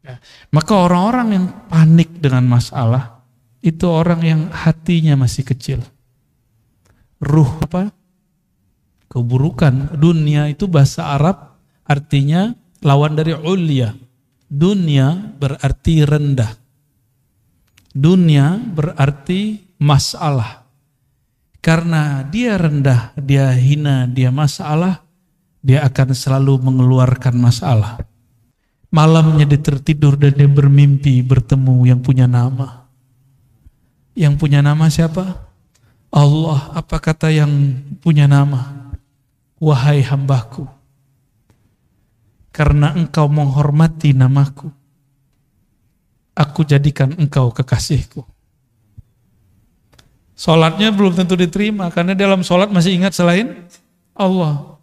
Ya. Maka orang-orang yang panik dengan masalah itu orang yang hatinya masih kecil. Ruh apa? Keburukan. Dunia itu bahasa Arab artinya lawan dari ulya. Dunia berarti rendah. Dunia berarti masalah. Karena dia rendah, dia hina, dia masalah, dia akan selalu mengeluarkan masalah. Malamnya dia tertidur dan dia bermimpi bertemu yang punya nama. Yang punya nama siapa? Allah. Apa kata yang punya nama? Wahai hambaku, karena engkau menghormati namaku, aku jadikan engkau kekasihku. Sholatnya belum tentu diterima, karena dalam sholat masih ingat selain Allah.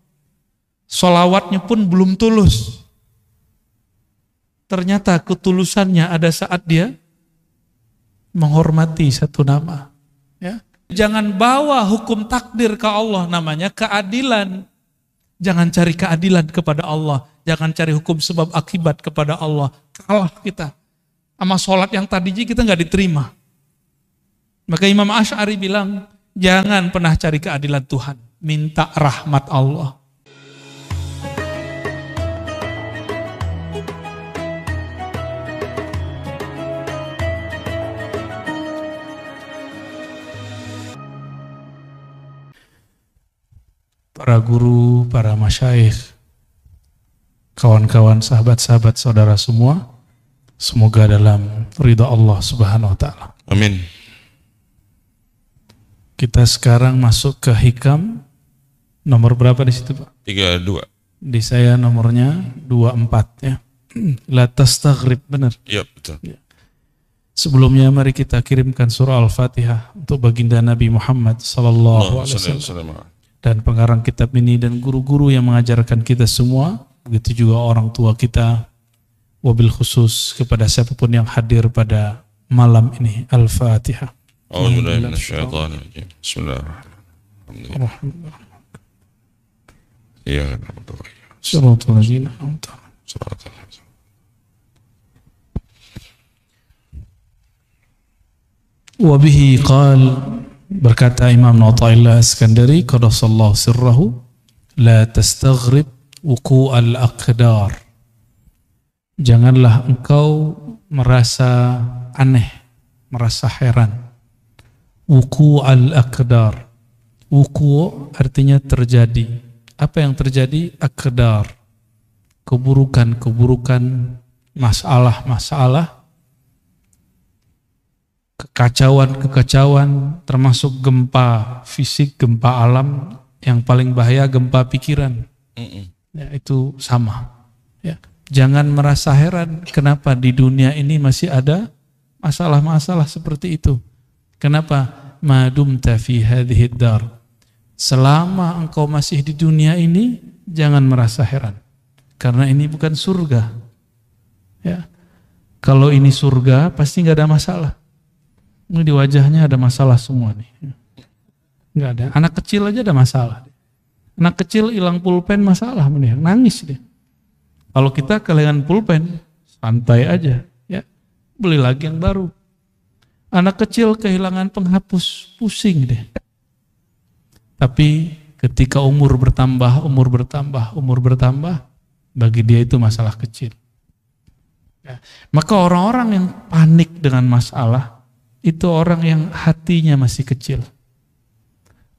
Sholawatnya pun belum tulus. Ternyata ketulusannya ada saat dia menghormati satu nama. Ya. Jangan bawa hukum takdir ke Allah, namanya keadilan. Jangan cari keadilan kepada Allah. Jangan cari hukum sebab akibat kepada Allah. Kalah kita. Sama sholat yang tadinya kita nggak diterima. Maka Imam Asy'ari bilang, jangan pernah cari keadilan Tuhan. Minta rahmat Allah. Para guru, para masyayikh, kawan-kawan, sahabat-sahabat, saudara semua, semoga dalam ridha Allah Subhanahu wa taala. Amin. Kita sekarang masuk ke hikam nomor berapa di situ, Pak? 32. Di saya nomornya 24 ya. La tastaghrib, benar. Iya, betul. Ya. Sebelumnya mari kita kirimkan surah Al-Fatihah untuk baginda Nabi Muhammad sallallahu alaihi wasallam. Dan pengarang kitab ini dan guru-guru yang mengajarkan kita semua, begitu juga orang tua kita, wabil khusus kepada siapapun yang hadir pada malam ini. Al-Fatihah. A'udzubillahi minasyaitonirrajim. Bismillahirrahmanirrahim. Iya, Shiratal ladzina an'amta 'alaihim. Wa bihi qala, berkata Imam Athaillah Iskandari qaddasallahu sirrahu, la tastaghrib wuqu'al aqdar. Janganlah engkau merasa aneh, merasa heran. Wuqu'al aqdar. Wuku' artinya terjadi. Apa yang terjadi? Aqdar. Keburukan-keburukan, masalah-masalah, kekacauan-kekacauan, termasuk gempa fisik, gempa alam, yang paling bahaya gempa pikiran. Ya, itu sama. Ya. Jangan merasa heran kenapa di dunia ini masih ada masalah-masalah seperti itu. Kenapa? Madumta fi hadhid dar. Selama engkau masih di dunia ini, jangan merasa heran. Karena ini bukan surga. Ya. Kalau ini surga, pasti nggak ada masalah. Ini di wajahnya ada masalah semua nih. Nggak ada. Anak kecil aja ada masalah. Anak kecil hilang pulpen masalah, nangis dia. Kalau kita kehilangan pulpen, santai aja, ya, beli lagi yang baru. Anak kecil kehilangan penghapus, pusing deh. Tapi ketika umur bertambah, bagi dia itu masalah kecil. Ya. Maka orang-orang yang panik dengan masalah, itu orang yang hatinya masih kecil.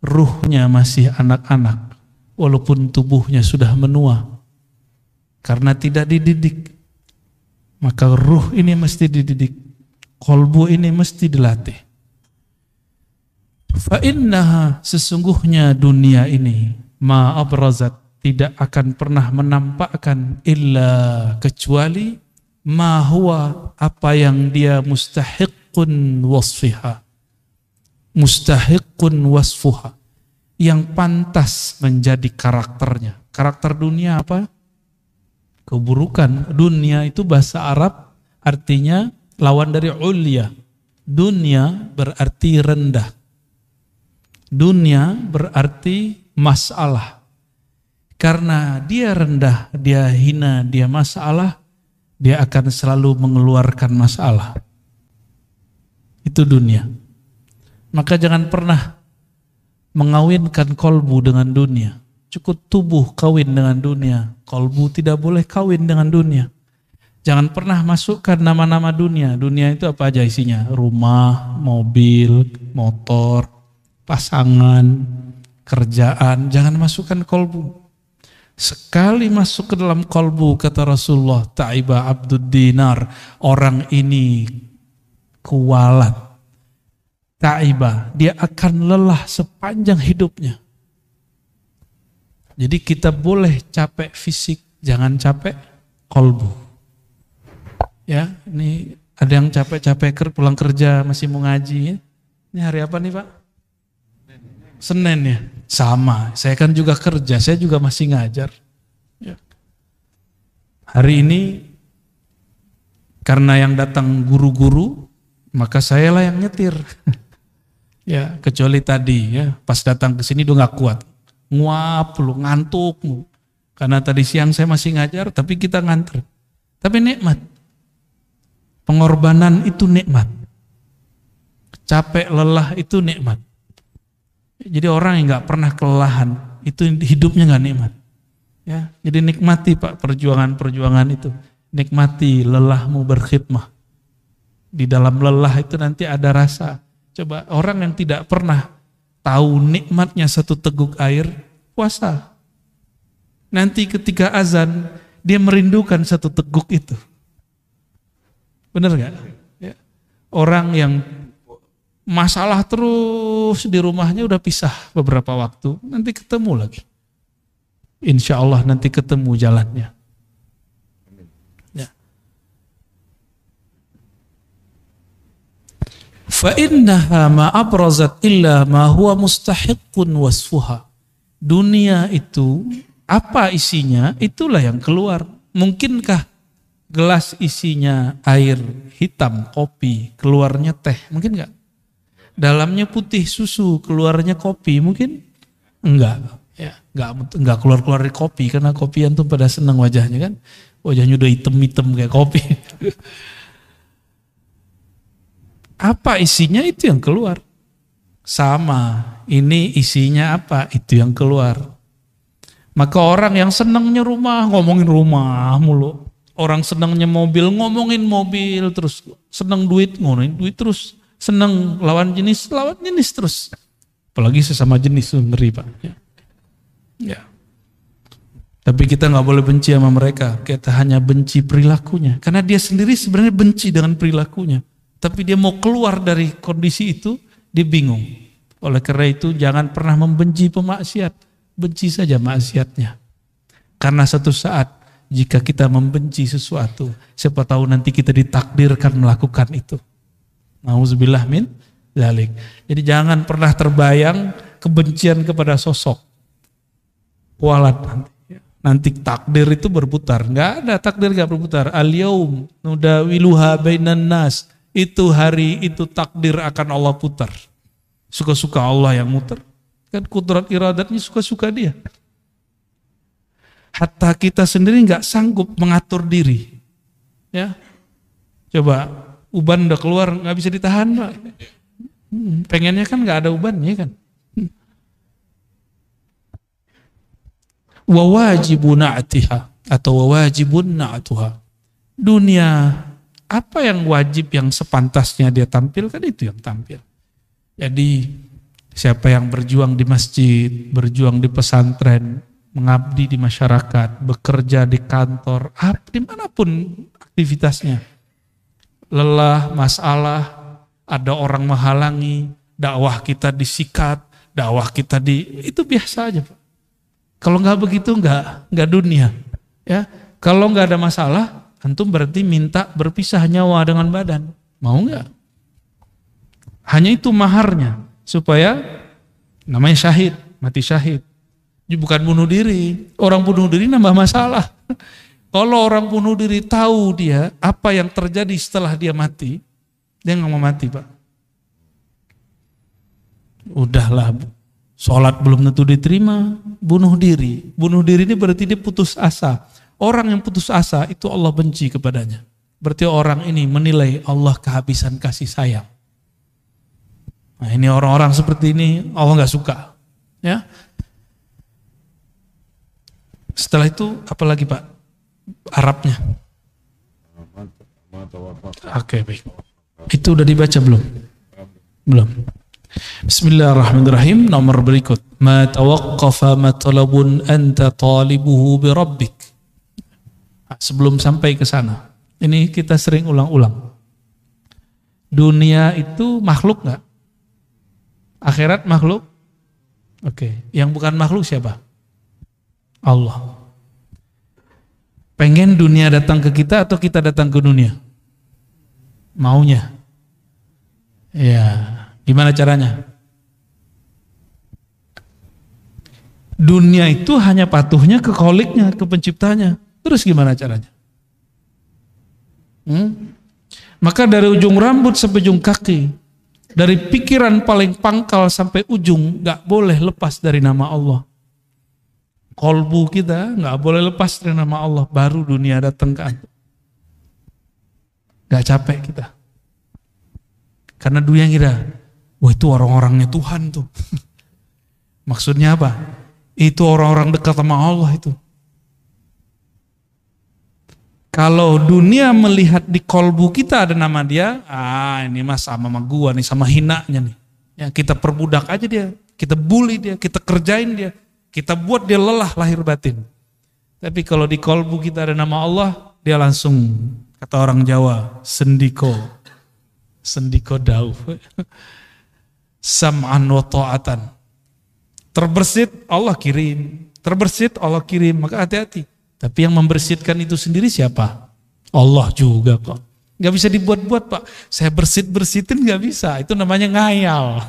Ruhnya masih anak-anak, walaupun tubuhnya sudah menua. Karena tidak dididik. Maka ruh ini mesti dididik. Kolbu ini mesti dilatih. Fa'innaha, sesungguhnya dunia ini, ma'abrazat, tidak akan pernah menampakkan illa kecuali ma huwa, apa yang dia mustahiqun wasfiha. Mustahiqun wasfuha, yang pantas menjadi karakternya. Karakter dunia apa? Keburukan. Dunia itu bahasa Arab artinya lawan dari ulya. Dunia berarti rendah. Dunia berarti masalah. Karena dia rendah, dia hina, dia masalah, dia akan selalu mengeluarkan masalah. Itu dunia. Maka jangan pernah mengawinkan kolbu dengan dunia. Cukup tubuh kawin dengan dunia. Kolbu tidak boleh kawin dengan dunia. Jangan pernah masukkan nama-nama dunia. Dunia itu apa aja isinya? Rumah, mobil, motor, pasangan, kerjaan. Jangan masukkan kolbu. Sekali masuk ke dalam kolbu, kata Rasulullah, ta'iba abdud dinar, orang ini kualat. Ta'iba, dia akan lelah sepanjang hidupnya. Jadi kita boleh capek fisik, jangan capek kolbu. Ya, ini ada yang capek-capek pulang kerja masih mau ngaji. Ya. Ini hari apa nih Pak? Senin ya. Sama, saya kan juga kerja, saya juga masih ngajar. Ya. Hari ini karena yang datang guru-guru, maka saya lah yang nyetir. Ya, kecuali tadi ya, pas datang ke sini udah nggak kuat, nguap lu, ngantuk lu. Karena tadi siang saya masih ngajar, tapi kita nganter. Tapi nikmat, pengorbanan itu nikmat, capek lelah itu nikmat. Jadi orang yang nggak pernah kelelahan itu hidupnya nggak nikmat. Ya, jadi nikmati Pak perjuangan-perjuangan itu. Nikmati lelahmu berkhidmah. Di dalam lelah itu nanti ada rasa. Coba orang yang tidak pernah tahu nikmatnya satu teguk air, puasa. Nanti ketika azan dia merindukan satu teguk itu. Benar nggak? Ya. Orang yang masalah terus di rumahnya udah pisah beberapa waktu, nanti ketemu lagi. Insya Allah nanti ketemu jalannya. Ya. Fa innaha ma abrazat illa ma huwa mustahiqqun wasfuha. Dunia itu apa isinya, itulah yang keluar. Mungkinkah gelas isinya air hitam, kopi, keluarnya teh? Mungkin enggak? Dalamnya putih susu, keluarnya kopi, mungkin enggak, ya, enggak keluar dari kopi karena kopi antum pada senang wajahnya kan, wajahnya udah hitam kayak kopi. Apa isinya itu yang keluar. Sama, ini isinya apa itu yang keluar. Maka orang yang senangnya rumah ngomongin rumah mulu, orang senangnya mobil ngomongin mobil terus, senang duit ngomongin duit terus. Senang lawan jenis terus. Apalagi sesama jenis itu ngeri Pak. Ya. Ya. Tapi kita nggak boleh benci sama mereka. Kita hanya benci perilakunya. Karena dia sendiri sebenarnya benci dengan perilakunya. Tapi dia mau keluar dari kondisi itu, dia bingung. Oleh karena itu jangan pernah membenci pemaksiat. Benci saja maksiatnya. Karena satu saat jika kita membenci sesuatu, siapa tahu nanti kita ditakdirkan melakukan itu. Nauzubillah min dzalik. Jadi jangan pernah terbayang kebencian kepada sosok. Kualat nanti. Nanti takdir itu berputar. Enggak ada takdir enggak berputar. Al-yaum nudawiluha bainan nas. Itu hari itu takdir akan Allah putar. Suka-suka Allah yang muter. Kan kudrat iradatnya suka-suka dia. Hatta kita sendiri enggak sanggup mengatur diri. Ya. Coba uban udah keluar, nggak bisa ditahan Pak. Pengennya kan nggak ada ubannya kan. Wawajibun na'atiha atau wawajibun na'atuha. Dunia, apa yang wajib yang sepantasnya dia tampilkan itu yang tampil. Jadi siapa yang berjuang di masjid, berjuang di pesantren, mengabdi di masyarakat, bekerja di kantor, dimanapun aktivitasnya, lelah, masalah, ada orang menghalangi, dakwah kita disikat, dakwah kita itu biasa aja Pak. Kalau nggak begitu nggak dunia. Ya, kalau nggak ada masalah, antum berarti minta berpisah nyawa dengan badan. Mau nggak? Hanya itu maharnya supaya namanya syahid, mati syahid. Bukan bunuh diri. Orang bunuh diri nambah masalah. Kalau orang bunuh diri tahu dia apa yang terjadi setelah dia mati, dia nggak mau mati Pak. Udahlah, sholat belum tentu diterima, bunuh diri. Bunuh diri ini berarti dia putus asa. Orang yang putus asa itu Allah benci kepadanya. Berarti orang ini menilai Allah kehabisan kasih sayang. Nah, ini orang-orang seperti ini Allah nggak suka. Ya. Setelah itu apa lagi Pak? Arabnya. Oke, baik. Itu udah dibaca belum? Belum. Bismillahirrahmanirrahim. Nomor berikut. Ma tawaqqafa matlabun anta talibuhu bi rabbik. Sebelum sampai ke sana, ini kita sering ulang-ulang. Dunia itu makhluk nggak? Akhirat makhluk? Oke. Yang bukan makhluk siapa? Allah. Pengen dunia datang ke kita atau kita datang ke dunia? Maunya. Ya. Gimana caranya? Dunia itu hanya patuhnya ke kholiknya, ke penciptanya. Terus gimana caranya? Maka dari ujung rambut sampai ujung kaki, dari pikiran paling pangkal sampai ujung, gak boleh lepas dari nama Allah. Kolbu kita gak boleh lepas dari nama Allah. Baru dunia datang ke antum. Gak capek kita. Karena dunia kira, wah itu orang-orangnya Tuhan tuh. Maksudnya apa? Itu orang-orang dekat sama Allah itu. Kalau dunia melihat di kolbu kita ada nama dia, ini mah sama gua nih, sama hinanya nih. Ya, kita perbudak aja dia, kita bully dia, kita kerjain dia, kita buat dia lelah lahir batin. Tapi kalau di kolbu kita ada nama Allah, dia langsung, kata orang Jawa, sendiko dauh. Sam'an wa ta'atan. Terbersit Allah kirim, maka hati-hati. Tapi yang membersihkan itu sendiri siapa? Allah juga kok. Gak bisa dibuat-buat Pak. Saya bersihin gak bisa. Itu namanya ngayal.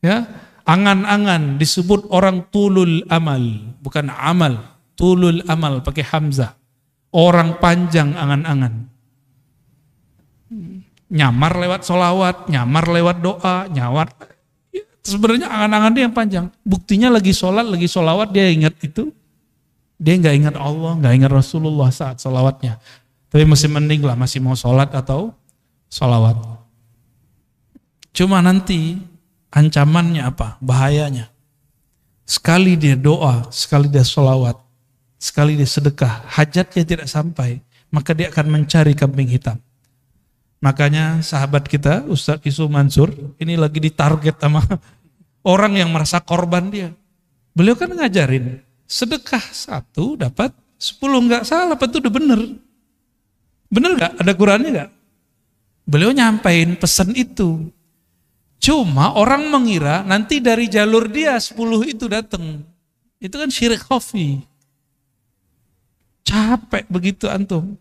Ya, angan-angan disebut orang tulul amal, bukan amal. Tulul amal pakai hamzah. Orang panjang angan-angan. Nyamar lewat sholawat, nyamar lewat doa, nyawar. Sebenarnya angan-angan dia yang panjang. Buktinya lagi sholat, lagi sholawat dia ingat itu. Dia nggak ingat Allah, nggak ingat Rasulullah saat sholawatnya. Tapi masih mending lah, masih mau sholat atau sholawat. Cuma nanti ancamannya apa? Bahayanya. Sekali dia doa, sekali dia sholawat, sekali dia sedekah, hajatnya tidak sampai, maka dia akan mencari kambing hitam. Makanya sahabat kita, Ustadz Isu Mansur, ini lagi ditarget sama orang yang merasa korban dia. Beliau kan ngajarin, sedekah 1 dapat 10, nggak salah, itu udah bener. Bener nggak? Ada Qurannya nggak? Beliau nyampain pesan itu. Cuma orang mengira nanti dari jalur dia 10 itu datang. Itu kan syirik khafi. Capek begitu antum.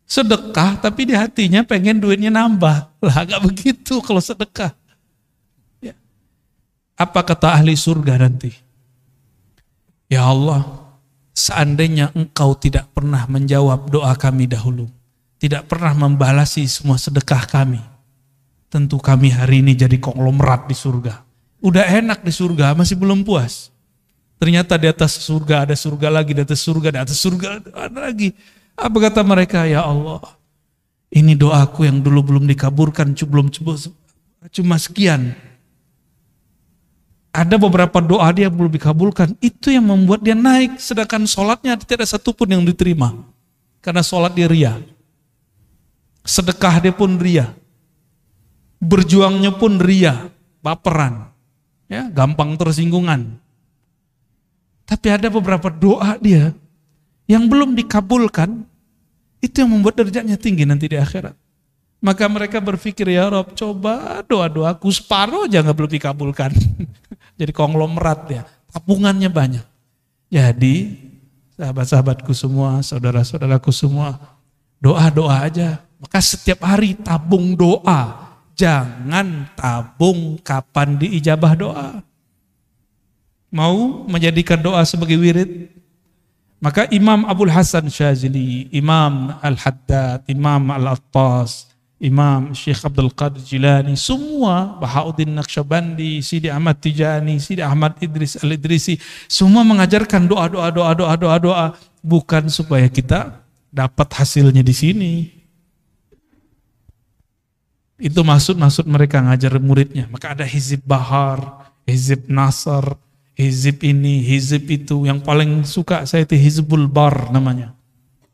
Sedekah tapi di hatinya pengen duitnya nambah. Lah gak begitu kalau sedekah. Ya. Apa kata ahli surga nanti? Ya Allah, seandainya engkau tidak pernah menjawab doa kami dahulu, tidak pernah membalasi semua sedekah kami, tentu kami hari ini jadi konglomerat di surga. Udah enak di surga, masih belum puas. Ternyata di atas surga ada surga lagi, di atas surga ada lagi. Apa kata mereka? Ya Allah, ini doaku yang dulu belum dikabulkan, cuma sekian. Ada beberapa doa dia belum dikabulkan, itu yang membuat dia naik. Sedangkan sholatnya tidak ada satupun yang diterima. Karena sholat dia ria. Sedekah dia pun ria. Berjuangnya pun ria, baperan. Ya, gampang tersinggungan. Tapi ada beberapa doa dia yang belum dikabulkan, itu yang membuat derajatnya tinggi nanti di akhirat. Maka mereka berpikir, ya Rob, coba doa-doaku separuh aja nggak belum dikabulkan. Jadi konglomerat ya, tabungannya banyak. Jadi sahabat-sahabatku semua, saudara-saudaraku semua, doa-doa aja. Maka setiap hari tabung doa. Jangan tabung kapan diijabah doa. Mau menjadikan doa sebagai wirid? Maka Imam Abul Hasan Syazili, Imam Al-Haddad, Imam Al-Attas, Imam Syekh Abdul Qadir Jilani, semua, Bahauddin Naqsyabandi, Sidi Ahmad Tijani, Sidi Ahmad Idris Al-Idrisi, semua mengajarkan doa, bukan supaya kita dapat hasilnya di sini. Itu maksud mereka ngajar muridnya. Maka ada Hizib Bahar, Hizib Nasr, Hizib ini, Hizib itu. Yang paling suka saya itu Hizbul Bar namanya.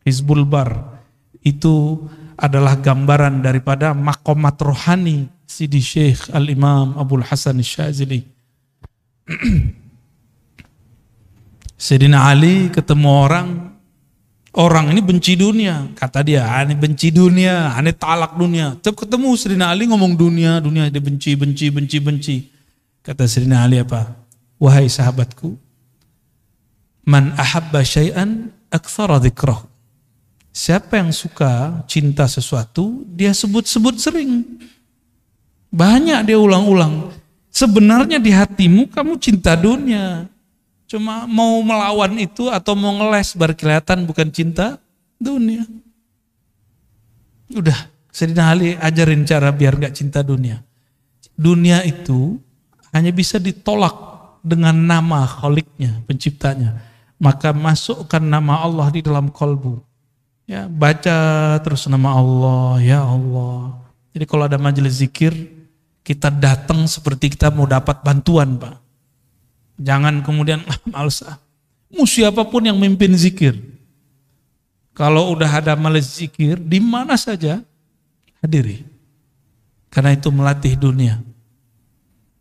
Hizbul Bar itu adalah gambaran daripada maqamat rohani Sidi Syekh Al-Imam Abul Hasan Syazili. Sayyidina Ali ketemu orang ini benci dunia, kata dia, ini benci dunia, ini talak dunia. Tiap ketemu Sayyidina Ali ngomong dunia, dia benci. Kata Sayyidina Ali apa? Wahai sahabatku, man ahabba syai'an aktsara dzikrahu. Siapa yang suka cinta sesuatu, dia sebut-sebut sering. Banyak dia ulang-ulang. Sebenarnya di hatimu kamu cinta dunia. Cuma mau melawan itu atau mau ngeles baru kelihatan bukan cinta dunia. Udah, Sayyidina Ali ajarin cara biar gak cinta dunia. Dunia itu hanya bisa ditolak dengan nama Khaliknya, penciptanya. Maka masukkan nama Allah di dalam kolbu. Ya, baca terus nama Allah, ya Allah. Jadi kalau ada majelis zikir, kita datang seperti kita mau dapat bantuan, Pak. Jangan kemudian males. Mau siapapun yang mimpin zikir. Kalau udah ada majelis zikir, di mana saja hadiri. Karena itu melatih dunia.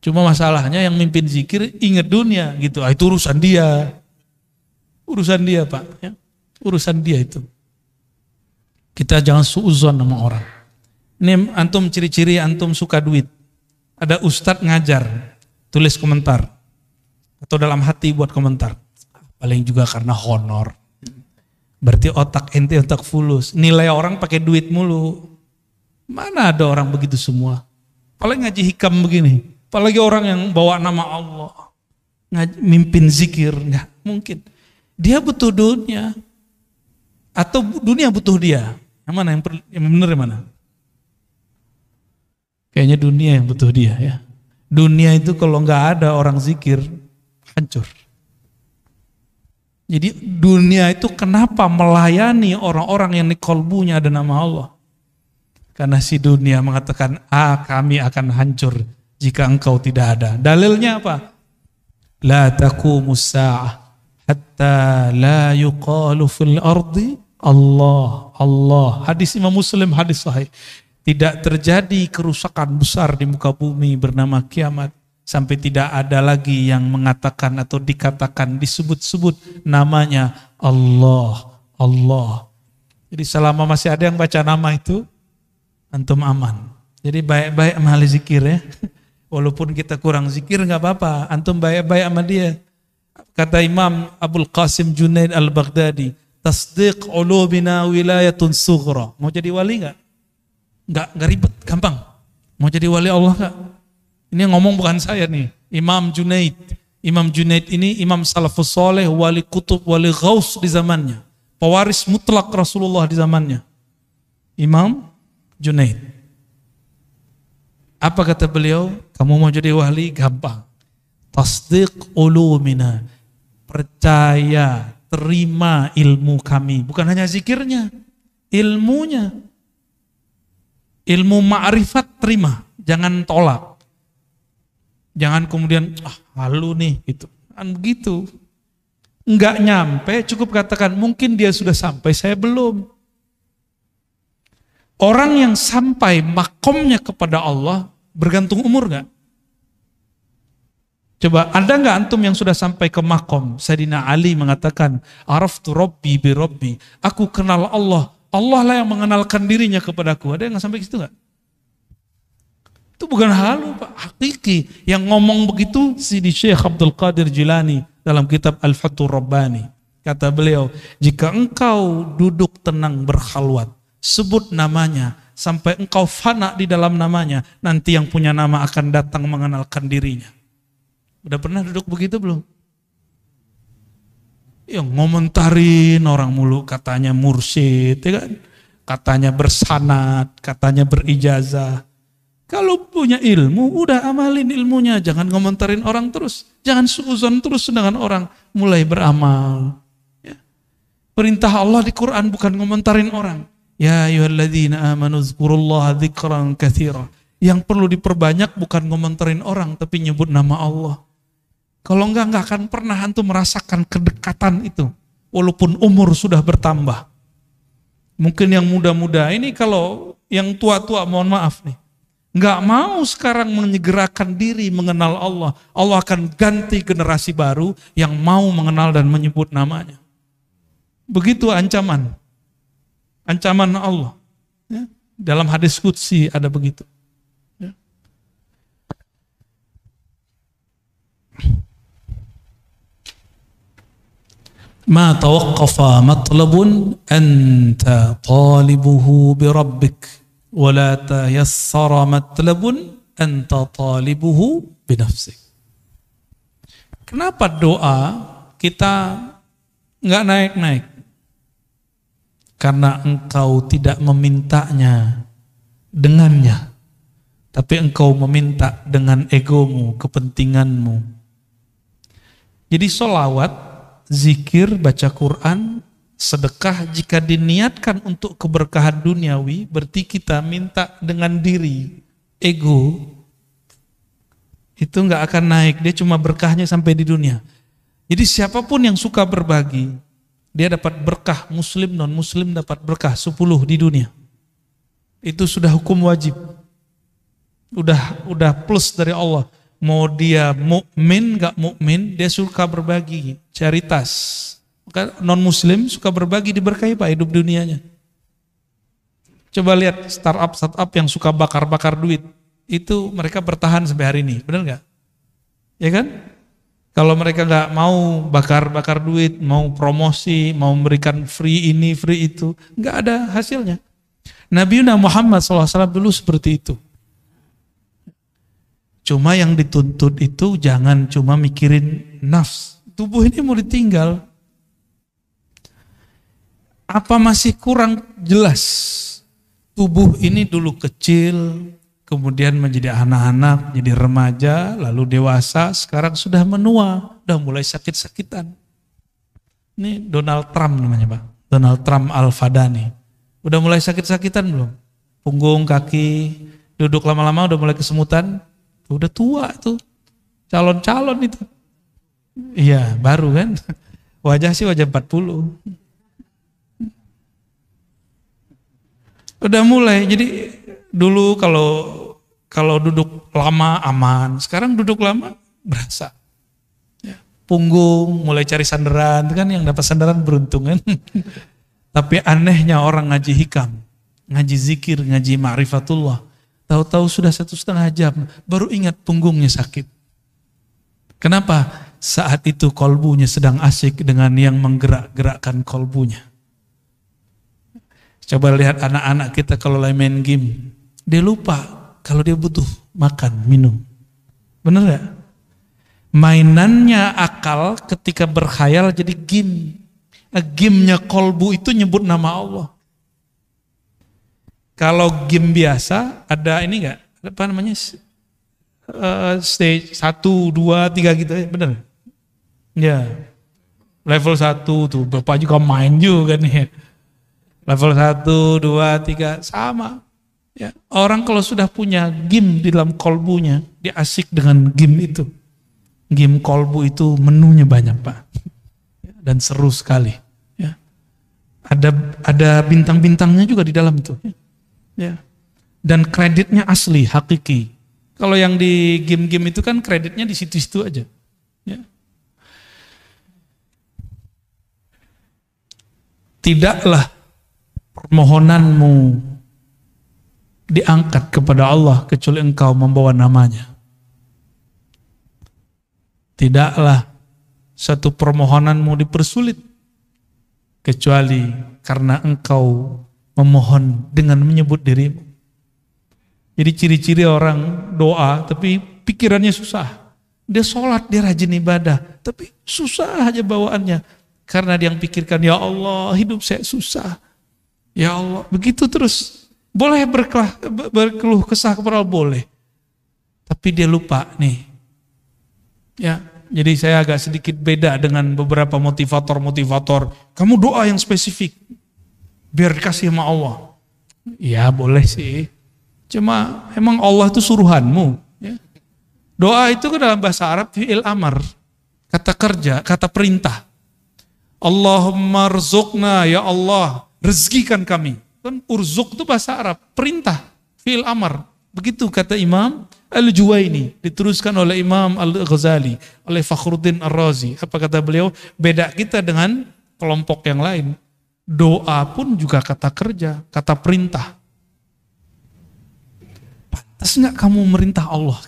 Cuma masalahnya yang mimpin zikir ingat dunia gitu. Itu urusan dia. Urusan dia, Pak, ya. Urusan dia itu. Kita jangan suuzon sama orang. Ini antum ciri-ciri antum suka duit. Ada ustadz ngajar, tulis komentar. Atau dalam hati buat komentar. Paling juga karena honor. Berarti otak ente otak fulus. Nilai orang pakai duit mulu. Mana ada orang begitu semua. Paling ngaji hikam begini. Apalagi orang yang bawa nama Allah. Mimpin zikir. Nggak mungkin. Dia butuh dunia. Atau dunia butuh dia. Yang mana yang benar yang mana? Kayaknya dunia yang butuh dia ya. Dunia itu kalau nggak ada orang zikir hancur. Jadi dunia itu kenapa melayani orang-orang yang di kolbunya ada nama Allah? Karena si dunia mengatakan, kami akan hancur jika engkau tidak ada. Dalilnya apa? La taqumus sa'ah hatta la yuqalu fil ardi Allah. Hadis Imam Muslim, hadis sahih. Tidak terjadi kerusakan besar di muka bumi bernama kiamat sampai tidak ada lagi yang mengatakan atau dikatakan disebut-sebut namanya Allah. Jadi selama masih ada yang baca nama itu, antum aman. Jadi baik-baik sama ahli zikir ya. Walaupun kita kurang zikir nggak apa-apa, antum baik-baik sama dia. Kata Imam Abul Qasim Junaid Al-Baghdadi, tasdiq ulubina wilayatun sughra. Mau jadi wali nggak? Nggak ribet, gampang. Mau jadi wali Allah nggak? Ini yang ngomong bukan saya nih, Imam Junaid. Imam Junaid ini imam salafus soleh, wali kutub, wali ghaus di zamannya. Pewaris mutlak Rasulullah di zamannya. Imam Junaid. Apa kata beliau? Kamu mau jadi wali? Gampang. Tasdiq ulumina. Percaya, terima ilmu kami. Bukan hanya zikirnya, ilmunya. Ilmu ma'rifat terima, jangan tolak. Jangan kemudian halu nih gitu. Kan begitu. Enggak nyampe, cukup katakan mungkin dia sudah sampai, saya belum. Orang yang sampai makomnya kepada Allah bergantung umur enggak? Coba ada enggak antum yang sudah sampai ke makom? Sayyidina Ali mengatakan, araftu rabbi bi rabbi. Aku kenal Allah. Allah lah yang mengenalkan dirinya kepadaku. Ada yang nggak sampai ke situ nggak? Itu bukan halu, Pak. Hakiki. Yang ngomong begitu Sidi Syekh Abdul Qadir Jilani dalam kitab Al-Fathur Rabbani. Kata beliau, jika engkau duduk tenang berkhalwat, sebut namanya sampai engkau fana di dalam namanya, nanti yang punya nama akan datang mengenalkan dirinya. Udah pernah duduk begitu belum? Yang ngomentarin orang mulu katanya mursyid, ya kan? katanya bersanad, katanya berijazah. Kalau punya ilmu, udah amalin ilmunya. Jangan ngomentarin orang terus. Jangan suuzon terus dengan orang. Mulai beramal. Ya. Perintah Allah di Quran bukan ngomentarin orang. Ya ayyuhalladzina amanu dzkurullaha dzikran katsira. Yang perlu diperbanyak bukan ngomentarin orang, tapi nyebut nama Allah. Kalau enggak akan pernah antum merasakan kedekatan itu. Walaupun umur sudah bertambah. Mungkin yang muda-muda ini, kalau yang tua-tua mohon maaf nih. Nggak mau sekarang menyegerakan diri mengenal Allah. Allah akan ganti generasi baru yang mau mengenal dan menyebut namanya. Begitu ancaman. Ancaman Allah. Ya. Dalam hadis qudsi ada begitu. Ya. Ma tawaqqafa matlabun anta talibuhu birabbik. ولا تيسر مطلب أنت طالبه بنفسك. Kenapa doa kita nggak naik-naik? Karena engkau tidak memintanya dengannya, tapi engkau meminta dengan egomu, kepentinganmu. Jadi sholawat, zikir, baca Quran, sedekah jika diniatkan untuk keberkahan duniawi, berarti kita minta dengan diri, ego, itu nggak akan naik, dia cuma berkahnya sampai di dunia. Jadi siapapun yang suka berbagi, dia dapat berkah, muslim, non muslim dapat berkah 10 di dunia. Itu sudah hukum wajib. Udah plus dari Allah. Mau dia mukmin nggak mukmin, dia suka berbagi, charitas. Non-muslim suka berbagi, diberkahi Pak hidup dunianya. Coba lihat startup yang suka bakar-bakar duit, itu mereka bertahan sampai hari ini, benar nggak? Ya kan? Kalau mereka nggak mau bakar-bakar duit, mau promosi, mau memberikan free ini, free itu, nggak ada hasilnya. Nabi Muhammad SAW dulu seperti itu. Cuma yang dituntut itu jangan cuma mikirin nafs. Tubuh ini mau ditinggal. Apa masih kurang jelas? Tubuh ini dulu kecil, kemudian menjadi anak-anak, jadi remaja, lalu dewasa, sekarang sudah menua, udah mulai sakit-sakitan. Ini Donald Trump namanya Pak, Donald Trump Al-Fadani. Udah mulai sakit-sakitan belum? Punggung, kaki, duduk lama-lama udah mulai kesemutan, udah tua tuh, calon-calon itu. Iya, baru kan, wajah sih wajah 40. Udah mulai, jadi dulu kalau duduk lama aman, sekarang duduk lama berasa. Ya, punggung, mulai cari sandaran, itu kan yang dapat sandaran beruntung kan. Tapi anehnya orang ngaji hikam, ngaji zikir, ngaji ma'rifatullah, tahu-tahu sudah 1,5 jam, baru ingat punggungnya sakit. Kenapa? Saat itu kolbunya sedang asik dengan yang menggerak-gerakkan kolbunya. Coba lihat anak-anak kita kalau lagi main game, dia lupa kalau dia butuh makan, minum. Bener gak? Mainannya akal ketika berkhayal jadi game. Gamenya kolbu itu nyebut nama Allah. Kalau game biasa ada ini gak? Apa namanya? Stage 1, 2, 3 gitu ya, bener? Ya. Level 1 tuh, Bapak juga main juga nih. Level 1, 2, 3 sama. Ya, orang kalau sudah punya game di dalam kolbunya, dia asik dengan game itu. Game kolbu itu menunya banyak Pak, dan seru sekali. Ya. Ada bintang-bintangnya juga di dalam itu. Ya. Dan kreditnya asli, hakiki. Kalau yang di game-game itu kan kreditnya di situ-situ aja. Ya. Tidaklah permohonanmu diangkat kepada Allah kecuali engkau membawa namanya. Tidaklah satu permohonanmu dipersulit kecuali karena engkau memohon dengan menyebut dirimu. Jadi ciri-ciri orang doa tapi pikirannya susah. Dia sholat, dia rajin ibadah, tapi susah aja bawaannya. Karena dia yang pikirkan, ya Allah hidup saya susah. Ya Allah, begitu terus. Boleh berkeluh kesah kepada Allah, boleh. Tapi dia lupa nih. Ya, jadi saya agak sedikit beda dengan beberapa motivator. Kamu doa yang spesifik, biar dikasih sama Allah. Ya boleh sih. Cuma emang Allah itu suruhanmu. Ya. Doa itu kan dalam bahasa Arab fi'il amar. Kata kerja, kata perintah. Allahumma rzuqna, ya Allah, rezekikan kami. Kan urzuk itu bahasa Arab, perintah, fi'il amar. Begitu kata Imam Al-Juwaini, diteruskan oleh Imam Al-Ghazali, oleh Fakhruddin Ar-Razi. Apa kata beliau? Beda kita dengan kelompok yang lain. Doa pun juga kata kerja, kata perintah. Pantas nggak kamu merintah Allah?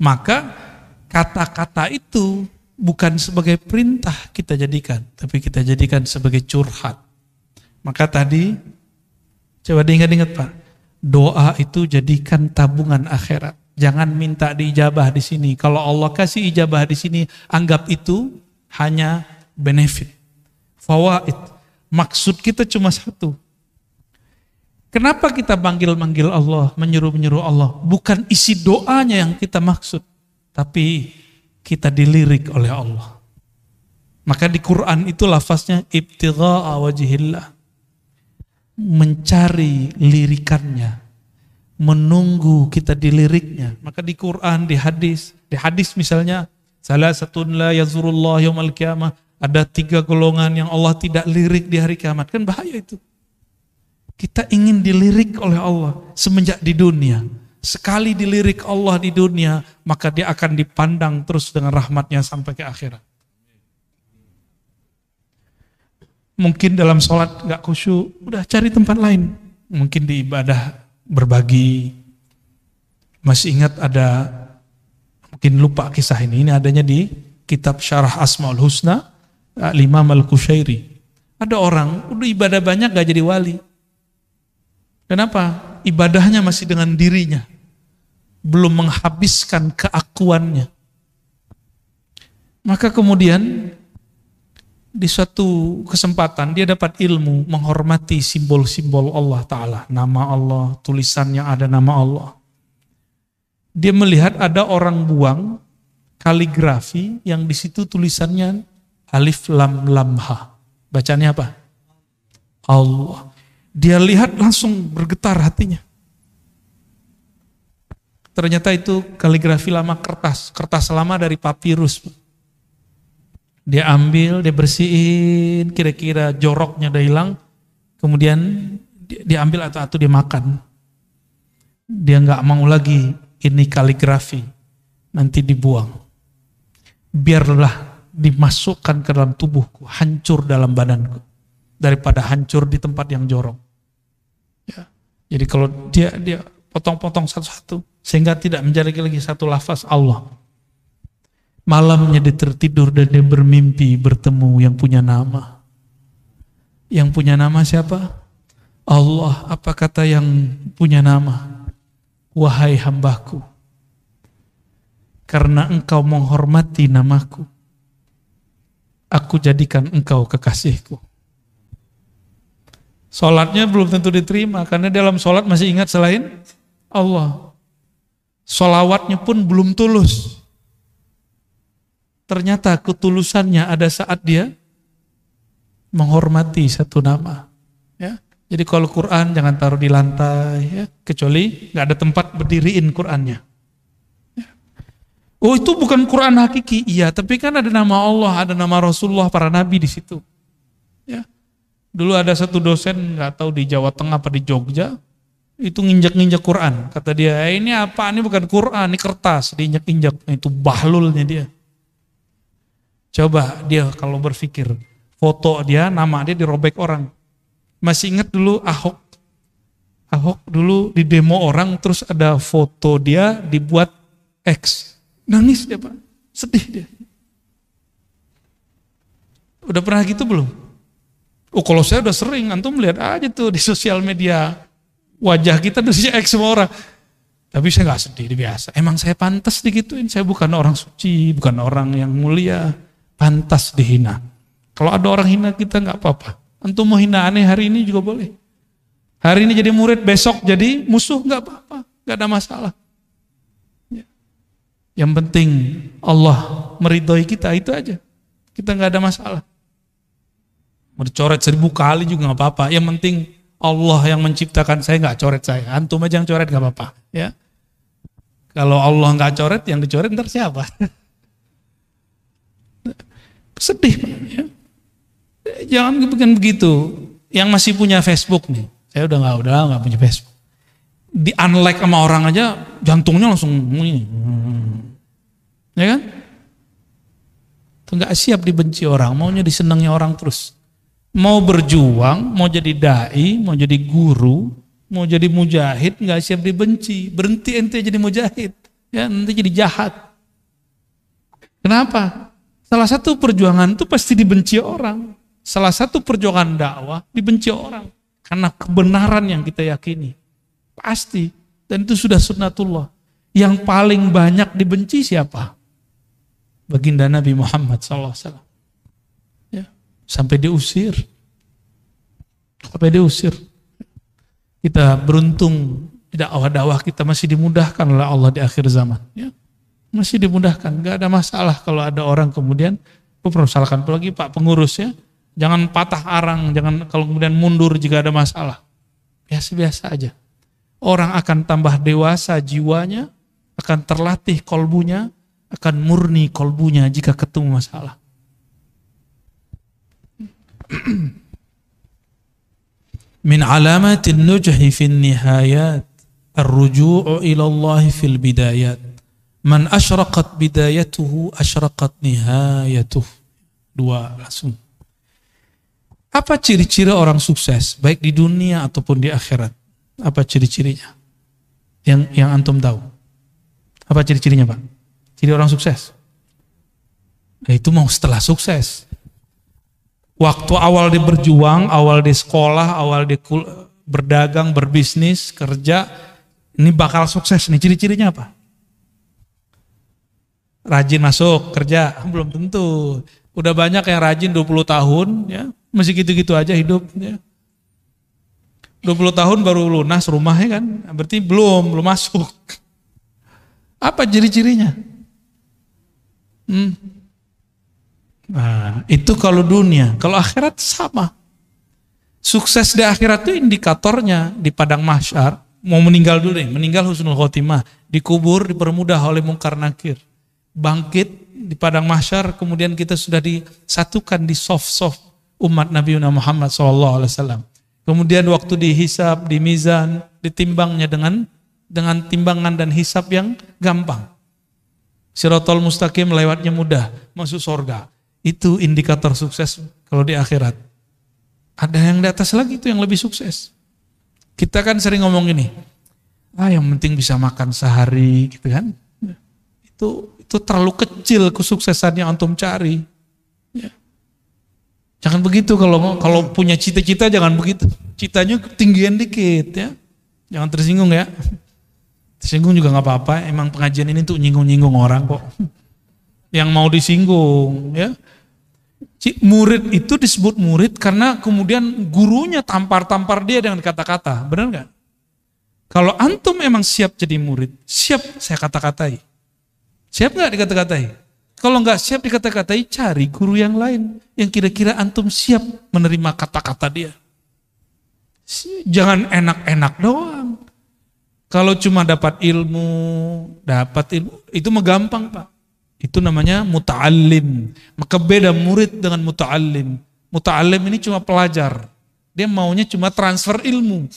Maka kata-kata itu bukan sebagai perintah kita jadikan, tapi kita jadikan sebagai curhat. Maka tadi, coba diingat-ingat Pak, doa itu jadikan tabungan akhirat. Jangan minta diijabah di sini. Kalau Allah kasih ijabah di sini, anggap itu hanya benefit, fawaid. Maksud kita cuma satu. Kenapa kita manggil-manggil Allah, menyuruh-menyuruh Allah? Bukan isi doanya yang kita maksud, tapi kita dilirik oleh Allah. Maka di Quran itu lafaznya ibtigha'a wajhillah. Mencari lirikannya, menunggu kita diliriknya. Maka di Quran, di hadis misalnya, salah satun la yazurullah yaumal qiyamah, ada 3 golongan yang Allah tidak lirik di hari kiamat. Kan bahaya itu. Kita ingin dilirik oleh Allah semenjak di dunia. Sekali dilirik Allah di dunia, maka dia akan dipandang terus dengan rahmatnya sampai ke akhirat. Mungkin dalam sholat gak khusyuk, udah cari tempat lain. Mungkin di ibadah berbagi. Masih ingat ada, mungkin lupa kisah ini adanya di kitab Syarah Asmaul Husna, Imam Al-Qushairi. Ada orang, udah ibadah banyak gak jadi wali. Kenapa? Ibadahnya masih dengan dirinya. Belum menghabiskan keakuannya. Maka kemudian di suatu kesempatan dia dapat ilmu menghormati simbol-simbol Allah Ta'ala. Nama Allah, tulisan yang ada nama Allah. Dia melihat ada orang buang kaligrafi yang di situ tulisannya alif lam lam ha. Bacanya apa? Allah. Dia lihat langsung bergetar hatinya. Ternyata itu kaligrafi lama kertas lama dari papirus. Dia ambil, dia bersihin, kira-kira joroknya udah hilang, kemudian dia ambil atau dia makan. Dia nggak mau lagi ini kaligrafi, nanti dibuang. Biarlah dimasukkan ke dalam tubuhku, hancur dalam badanku, daripada hancur di tempat yang jorok. Ya. Jadi kalau dia potong-potong satu-satu, sehingga tidak menjadi lagi satu lafaz Allah. Malamnya dia tertidur dan dia bermimpi bertemu yang punya nama. Yang punya nama siapa? Allah. Apa kata yang punya nama? Wahai hambaku, karena engkau menghormati namaku, aku jadikan engkau kekasihku. Sholatnya belum tentu diterima, karena dalam sholat masih ingat selain Allah. Sholawatnya pun belum tulus. Ternyata ketulusannya ada saat dia menghormati satu nama. Ya. Jadi kalau Quran jangan taruh di lantai, ya. Kecuali nggak ada tempat berdiriin Qurannya. Ya. Oh itu bukan Quran hakiki, iya, tapi kan ada nama Allah, ada nama Rasulullah, para nabi di situ. Ya. Dulu ada satu dosen, nggak tahu di Jawa Tengah apa di Jogja, itu nginjak-nginjak Quran. Kata dia, ini apa? Ini bukan Quran, ini kertas, diinjak-injak. Itu bahlulnya dia. Coba dia kalau berpikir, foto dia, nama dia dirobek orang. Masih ingat dulu Ahok? Ahok dulu di demo orang, terus ada foto dia dibuat X. Nangis dia Pak, sedih dia. Udah pernah gitu belum? Oh kalau saya udah sering, antum lihat aja tuh di sosial media, wajah kita udah X semua orang. Tapi saya gak sedih, biasa. Emang saya pantas digituin, saya bukan orang suci, bukan orang yang mulia. Pantas dihina. Kalau ada orang hina kita nggak apa-apa. Antum mau hina aneh hari ini juga boleh. Hari ini jadi murid, besok jadi musuh, nggak apa-apa, nggak ada masalah. Yang penting Allah meridhoi kita, itu aja. Kita nggak ada masalah. Mau dicoret 1000 kali juga nggak apa-apa. Yang penting Allah yang menciptakan saya nggak coret saya. Antum aja yang coret nggak apa-apa. Ya. Kalau Allah nggak coret, yang dicoret ntar siapa? Sedih, ya. Jangan bikin begitu. Yang masih punya Facebook nih, saya udah nggak punya Facebook. Di unlike sama orang aja, jantungnya langsung ini, ya kan? Nggak siap dibenci orang, maunya disenangi orang terus. Mau berjuang, mau jadi dai, mau jadi guru, mau jadi mujahid, nggak siap dibenci. Berhenti ente jadi mujahid, ya nanti jadi jahat. Kenapa? Salah satu perjuangan itu pasti dibenci orang. Salah satu perjuangan dakwah dibenci orang karena kebenaran yang kita yakini. Pasti. Dan itu sudah sunnatullah. Yang paling banyak dibenci siapa? Baginda Nabi Muhammad SAW. Ya. Sampai diusir. Kita beruntung dakwah-dakwah kita masih dimudahkan oleh Allah di akhir zaman. Ya. Masih dimudahkan. Gak ada masalah kalau ada orang kemudian, misalkan apalagi Pak pengurus ya, jangan patah arang, jangan kalau kemudian mundur jika ada masalah. Biasa-biasa aja. Orang akan tambah dewasa jiwanya, akan terlatih kolbunya, akan murni kolbunya jika ketemu masalah. Min alamatin nujhi fin nihayat ar-ruju'u ila Allah fil bidayat. Man asyraqat bidayatuhu asyraqat nihayatuh. 2 langsung. Apa ciri-ciri orang sukses baik di dunia ataupun di akhirat? Apa ciri-cirinya? Yang antum tahu. Apa ciri-cirinya, Pak? Ciri orang sukses. Nah, itu mau setelah sukses. Waktu awal dia berjuang, awal dia sekolah, awal dia berdagang, berbisnis, kerja, ini bakal sukses nih. Ciri-cirinya apa? Rajin masuk kerja, belum tentu. Udah banyak yang rajin 20 tahun, ya masih gitu-gitu aja hidup. Ya. 20 tahun baru lunas rumahnya kan, berarti belum masuk. Apa ciri-cirinya? Nah, itu kalau dunia. Kalau akhirat sama. Sukses di akhirat itu indikatornya di padang mahsyar. Mau meninggal dulu nih, meninggal husnul khotimah. Dikubur, dipermudah oleh mungkar nakir. Bangkit di padang mahsyar, kemudian kita sudah disatukan di soft umat Nabi Muhammad SAW. Kemudian waktu dihisab, di mizan, ditimbangnya dengan timbangan dan hisab yang gampang. Siratal mustaqim lewatnya mudah, masuk surga. Itu indikator sukses kalau di akhirat. Ada yang di atas lagi itu yang lebih sukses. Kita kan sering ngomong gini, yang penting bisa makan sehari, gitu kan? Itu terlalu kecil kesuksesan yang antum cari. Ya. Jangan begitu kalau punya cita-cita, jangan begitu. Citanya ketinggian dikit ya. Jangan tersinggung ya. Tersinggung juga nggak apa-apa. Emang pengajian ini tuh nyinggung-nyinggung orang kok. Yang mau disinggung ya. Murid itu disebut murid karena kemudian gurunya tampar-tampar dia dengan kata-kata. Benar nggak? Kalau antum emang siap jadi murid, siap saya kata-katai. Siap nggak dikata-katai? Kalau nggak siap dikata-katai, cari guru yang lain yang kira-kira antum siap menerima kata-kata dia. Jangan enak-enak doang. Kalau cuma dapat ilmu itu mah gampang, Pak. Itu namanya muta'allim. Maka beda murid dengan muta'allim. Muta'allim ini cuma pelajar. Dia maunya cuma transfer ilmu.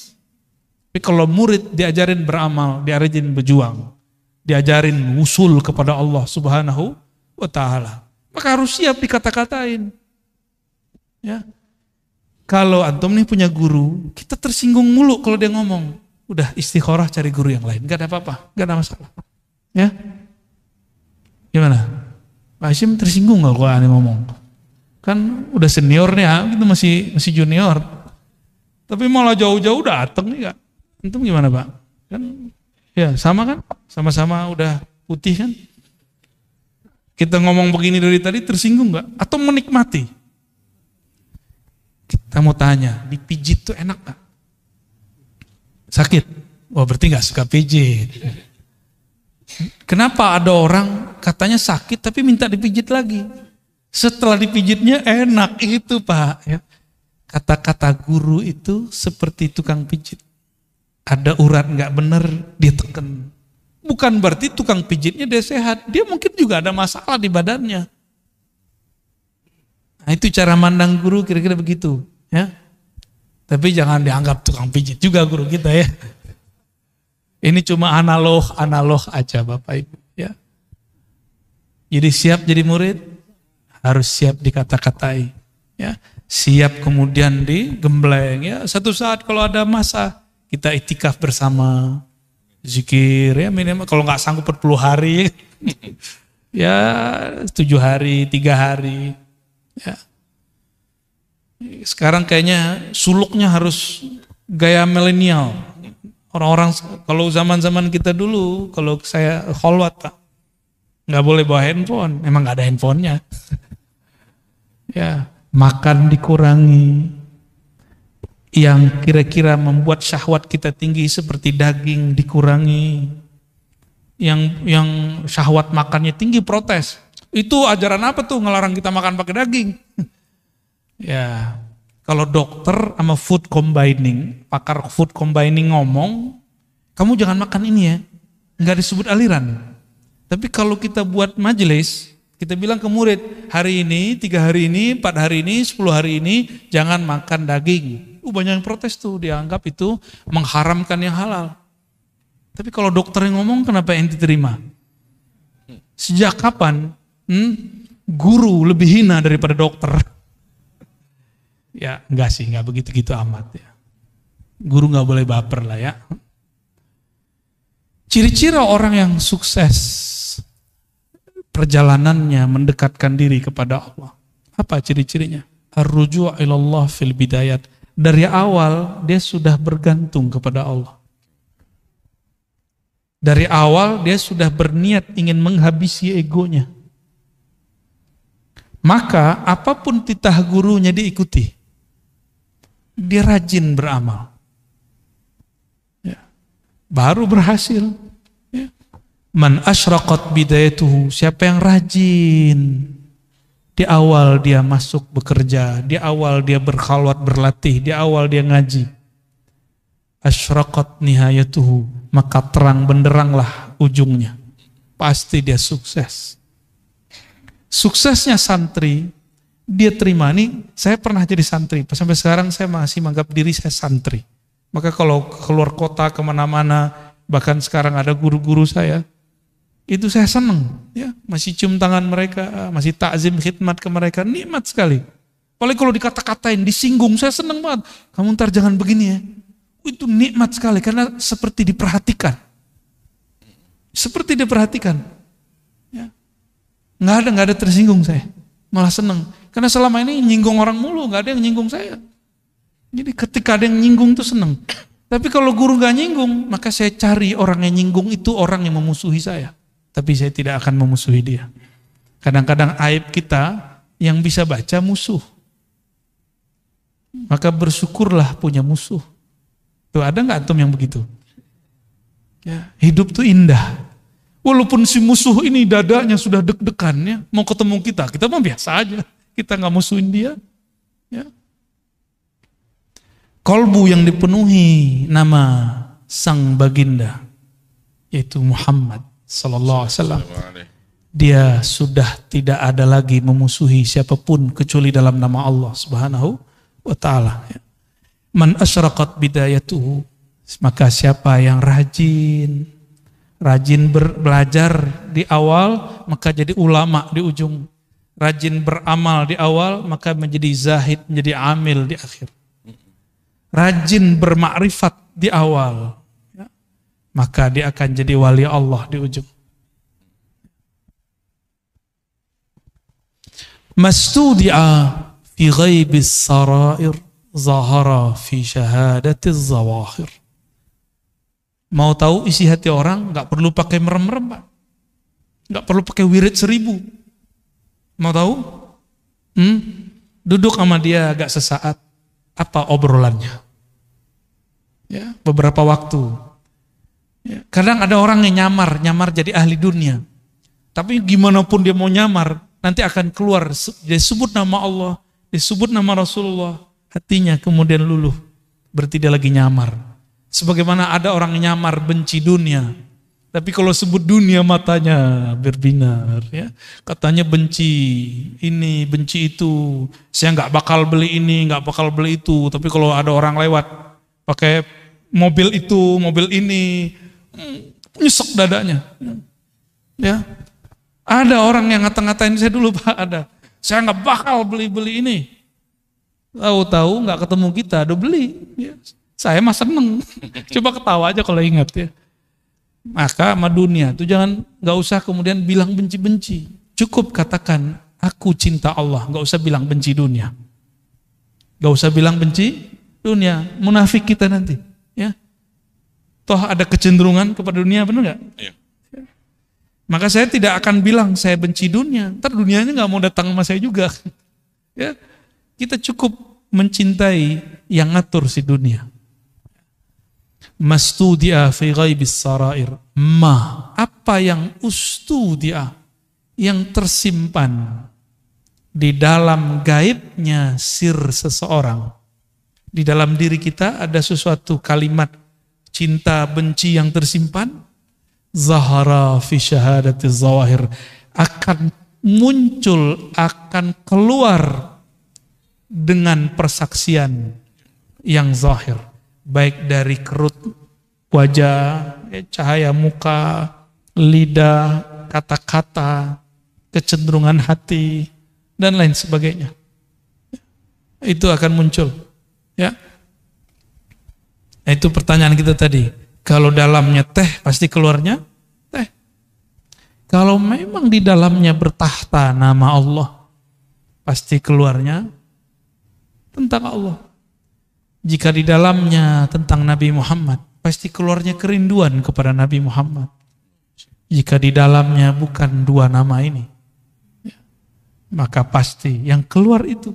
Tapi kalau murid diajarin beramal, diajarin berjuang. Diajarin usul kepada Allah Subhanahu wa ta'ala. Maka harus siap dikata-katain. Ya. Kalau antum nih punya guru, kita tersinggung mulu kalau dia ngomong. Udah istikharah cari guru yang lain. Gak ada apa-apa, gak ada masalah. Ya. Gimana? Pak Hashim tersinggung gak kalau aneh ngomong? Kan udah senior nih, kita masih junior. Tapi malah jauh-jauh dateng nih Kak. Antum gimana Pak? Kan ya sama kan? Sama-sama udah putih kan? Kita ngomong begini dari tadi tersinggung gak? Atau menikmati? Kita mau tanya, dipijit tuh enak gak? Sakit? Wah berarti gak suka pijit. Kenapa ada orang katanya sakit tapi minta dipijit lagi? Setelah dipijitnya enak itu Pak. Ya. Kata-kata guru itu seperti tukang pijit. Ada urat gak bener, dia tekan. Bukan berarti tukang pijitnya dia sehat. Dia mungkin juga ada masalah di badannya. Nah, itu cara mandang guru kira-kira begitu. Ya. Tapi jangan dianggap tukang pijit juga guru kita ya. Ini cuma analog aja Bapak Ibu. Ya. Jadi siap jadi murid, harus siap dikata-katai. Ya. Siap kemudian digembleng. Ya. Satu saat kalau ada masa, kita itikaf bersama. Zikir ya minimal kalau nggak sanggup 40 hari ya 7 hari 3 hari ya. Sekarang kayaknya suluknya harus gaya milenial. Orang-orang kalau zaman-zaman kita dulu kalau saya kholwat Pak nggak boleh bawa handphone, emang nggak ada handphonenya. Ya makan dikurangi. Yang kira-kira membuat syahwat kita tinggi seperti daging dikurangi. Yang syahwat makannya tinggi protes. Itu ajaran apa tuh ngelarang kita makan pakai daging? Ya, kalau dokter sama food combining, pakar food combining ngomong, kamu jangan makan ini ya. Enggak disebut aliran. Tapi kalau kita buat majelis, kita bilang ke murid, hari ini, 3 hari ini, 4 hari ini, 10 hari ini, jangan makan daging. Banyak yang protes tuh, dianggap itu mengharamkan yang halal. Tapi kalau dokter yang ngomong, kenapa yang diterima? Sejak kapan guru lebih hina daripada dokter? Ya enggak sih, enggak begitu-gitu amat ya. Guru enggak boleh baper lah ya. Ciri-ciri orang yang sukses perjalanannya mendekatkan diri kepada Allah. Apa ciri-cirinya? Ar-ruju' ilallah fil bidayat. Dari awal dia sudah bergantung kepada Allah. Dari awal dia sudah berniat ingin menghabisi egonya. Maka apapun titah gurunya diikuti. Dia rajin beramal. Ya. Baru berhasil. Ya. Man asyraqat bidayatuhu, siapa yang rajin. Di awal dia masuk bekerja, di awal dia berkhalwat berlatih, di awal dia ngaji. Asyraqat nihayatuhu, maka terang benderanglah ujungnya. Pasti dia sukses. Suksesnya santri, dia terima nih, saya pernah jadi santri, sampai sekarang saya masih menganggap diri saya santri. Maka kalau keluar kota kemana-mana, bahkan sekarang ada guru-guru saya, itu saya senang, ya masih cium tangan mereka, masih takzim khidmat ke mereka, nikmat sekali. Apalagi kalau dikata-katain, disinggung, saya senang banget. Kamu ntar jangan begini ya. Itu nikmat sekali karena seperti diperhatikan, seperti diperhatikan. Ya. Nggak ada tersinggung saya, malah senang. Karena selama ini nyinggung orang mulu, nggak ada yang nyinggung saya. Jadi ketika ada yang nyinggung tuh senang. Tapi kalau guru nggak nyinggung, maka saya cari orang yang nyinggung itu orang yang memusuhi saya. Tapi saya tidak akan memusuhi dia. Kadang-kadang aib kita yang bisa baca musuh. Maka bersyukurlah punya musuh. Tuh ada nggak antum yang begitu? Ya, hidup tuh indah. Walaupun si musuh ini dadanya sudah deg-degan ya, mau ketemu kita mah biasa aja. Kita nggak musuhin dia. Ya. Kolbu yang dipenuhi nama sang baginda, yaitu Muhammad Sallallahu Alaihi Wasallam. Dia sudah tidak ada lagi memusuhi siapapun kecuali dalam nama Allah Subhanahu wa Ta'ala. Man asyraqat bidayatuhu, maka siapa yang rajin belajar di awal, maka jadi ulama di ujung. Rajin beramal di awal, maka menjadi zahid, menjadi amil di akhir. Rajin bermakrifat di awal, maka dia akan jadi wali Allah di ujung. Mastudi'a fi ghaibis sarair zahara fi syahadatiz zawahir. Mau tahu isi hati orang, nggak perlu pakai merem-merem, Pak. Nggak perlu pakai wirid 1000. Mau tahu? Duduk sama dia agak sesaat. apa obrolannya. Ya, beberapa waktu. Ya, kadang ada orang yang nyamar jadi ahli dunia. Tapi gimana pun dia mau nyamar, nanti akan keluar, disebut nama Allah, disebut nama Rasulullah, hatinya kemudian luluh, berarti dia lagi nyamar. Sebagaimana ada orang nyamar benci dunia, tapi kalau sebut dunia matanya berbinar, ya. Katanya benci ini, benci itu, saya nggak bakal beli ini, nggak bakal beli itu. Tapi kalau ada orang lewat pakai mobil itu, mobil ini, nyesek dadanya. Ya, ada orang yang ngata-ngatain saya dulu, Pak, ada. Saya nggak bakal beli ini. Tahu-tahu nggak ketemu kita, udah beli. Ya. Saya mah seneng. Coba ketawa aja kalau ingat ya. Maka sama dunia itu nggak usah kemudian bilang benci-benci. Cukup katakan aku cinta Allah, nggak usah bilang benci dunia. Nggak usah bilang benci dunia, munafik kita nanti. Ya, toh ada kecenderungan kepada dunia, benar nggak? Iya. Maka saya tidak akan bilang saya benci dunia. Ntar dunianya nggak mau datang sama saya juga. Ya, kita cukup mencintai yang ngatur si dunia. Mastudia fi ghaibis sarair. Apa yang ustudia, yang tersimpan di dalam gaibnya sir seseorang. Di dalam diri kita ada sesuatu kalimat cinta benci yang tersimpan. Zahara fi syahadati zawahir, akan muncul, akan keluar dengan persaksian yang zahir, baik dari kerut wajah, cahaya muka, lidah, kata-kata, kecenderungan hati, dan lain sebagainya. Itu akan muncul. Ya, itu pertanyaan kita tadi. Kalau dalamnya teh, pasti keluarnya teh. Kalau memang di dalamnya bertahta nama Allah, pasti keluarnya tentang Allah. Jika di dalamnya tentang Nabi Muhammad, pasti keluarnya kerinduan kepada Nabi Muhammad. Jika di dalamnya bukan dua nama ini, maka pasti yang keluar itu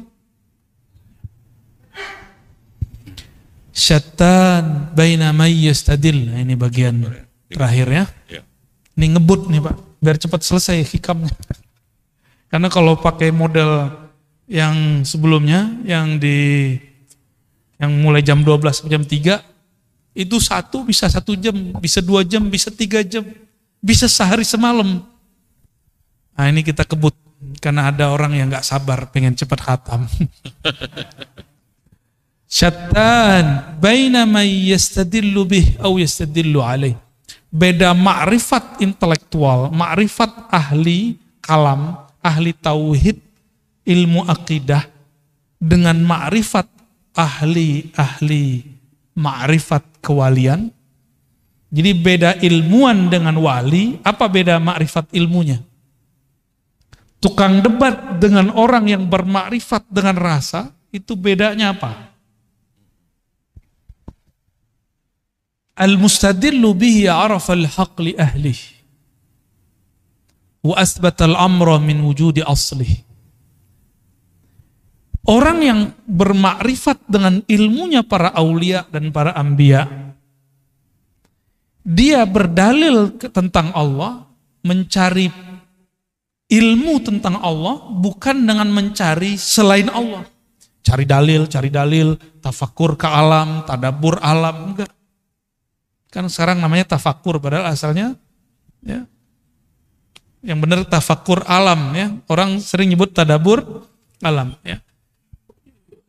syattan baina may yastadil. Nah, ini bagian terakhir ya. Ini ngebut nih Pak, biar cepat selesai hikamnya. Karena kalau pakai model yang sebelumnya, yang mulai jam 12 sampai jam 3, itu satu bisa 1 jam, bisa 2 jam, bisa 3 jam, bisa sehari semalam. Nah ini kita kebut, karena ada orang yang gak sabar pengen cepat khatam. Syattan baina may yastadillu bih aw yastadillu alaih. Beda ma'rifat intelektual, ma'rifat ahli kalam, ahli tauhid, ilmu akidah, dengan ma'rifat ahli ma'rifat kewalian. Jadi beda ilmuwan dengan wali. Apa beda ma'rifat ilmunya? Tukang debat dengan orang yang bermakrifat dengan rasa, itu bedanya apa? Al-mustadillu bihi arafa al-haq li ahlih wa asbata al-amra min wujudi aslih. Orang yang bermakrifat dengan ilmunya para aulia dan para anbiya, dia berdalil tentang Allah, mencari ilmu tentang Allah bukan dengan mencari selain Allah. Cari dalil, tafakur ke alam, tadabbur alam, enggak. Kan sekarang namanya tafakur, padahal asalnya ya, yang benar tafakur alam ya. Orang sering nyebut tadabbur alam ya.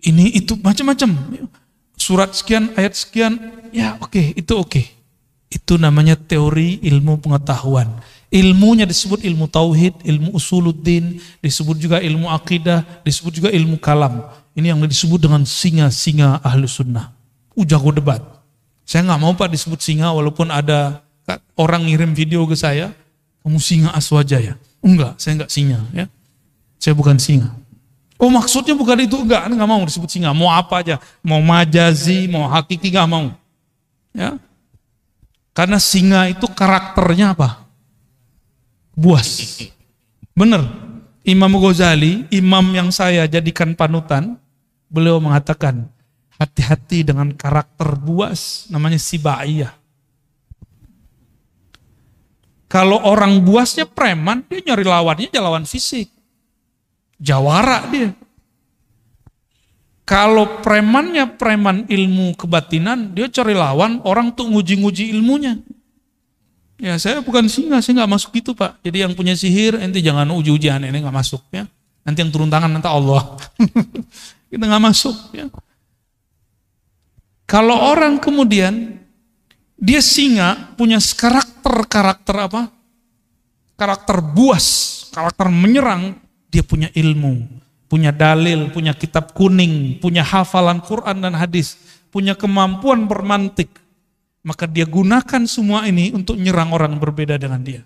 Ini itu macam-macam. Surat sekian, ayat sekian, ya oke, itu oke. Itu namanya teori ilmu pengetahuan. Ilmunya disebut ilmu tauhid, ilmu usuluddin, disebut juga ilmu akidah, disebut juga ilmu kalam. Ini yang disebut dengan singa-singa ahlu sunnah. Jago debat. Saya nggak mau Pak disebut singa, walaupun ada orang ngirim video ke saya, kamu singa Aswajaya. Enggak, saya enggak singa ya. Saya bukan singa. Oh maksudnya bukan itu, enggak mau disebut singa. Mau apa aja, mau majazi, mau hakiki, enggak mau. Ya. Karena singa itu karakternya apa? Buas. Bener. Imam Ghazali, imam yang saya jadikan panutan, beliau mengatakan, Hati-hati dengan karakter buas, namanya sibaiyah. Kalau orang buasnya preman, dia nyari lawannya lawan fisik. Jawara dia. Kalau premannya preman ilmu kebatinan, dia cari lawan orang tuh nguji-nguji ilmunya. Ya saya bukan singa, saya nggak masuk gitu Pak. Jadi yang punya sihir, ente jangan uji-ujian, ini nggak masuk ya. Nanti yang turun tangan nanti Allah. Kita nggak masuk ya. Kalau orang kemudian dia singa punya karakter apa? Karakter buas, karakter menyerang, dia punya ilmu, punya dalil, punya kitab kuning, punya hafalan Quran dan hadis, punya kemampuan bermantik. Maka dia gunakan semua ini untuk nyerang orang berbeda dengan dia.